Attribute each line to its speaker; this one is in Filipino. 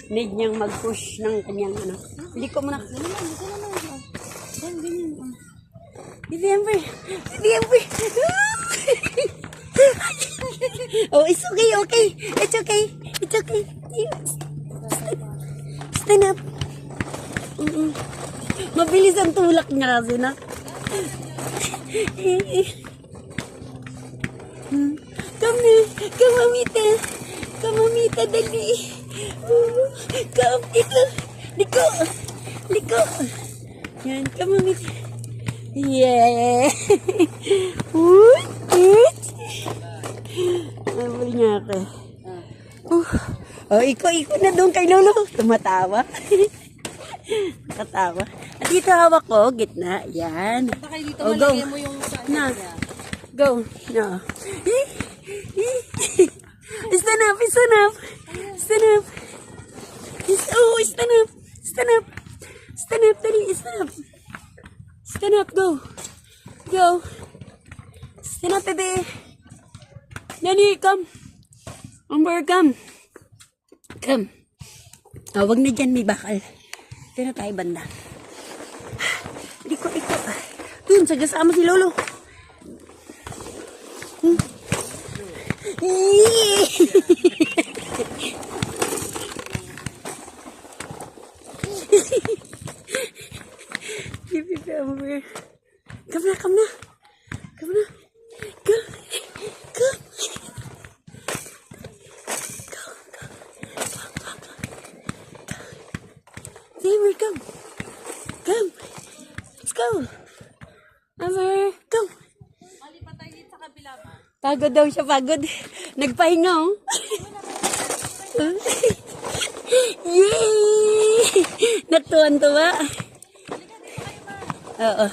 Speaker 1: Need niyang mag-push ng kanyang ano. Hindi ko muna. Ganyan. Baby Amber. Oh, it's okay. It's okay. Stand up. Mabilis ang tulak niya kasi na. Come, mamita, dali. Come, liko. Yan, come, mamita. Yeah. Nabal niya ako. Oh, iko na doon kay Lolo. Tumatawa. Nakatawa. At dito hawak ko, gitna. Yan.
Speaker 2: Oh, go. Mo yung
Speaker 1: na. Go. No. Stand up. Stand up. Dali, stand up. Stand up, go. Stand up, baby. Nani, come. Amber, come. Oh, wag na dyan, may bakal. Ito na tayo banda. Liko. Dun, sagasama si Lolo. Amber. Come na. Come. Amber, come. Let's go. Amber, come.
Speaker 2: Malipatay din sa kabila ba?
Speaker 1: Pagod daw siya, Nagpahinga, oh. Yay! Natuwan-tuwa. Oo.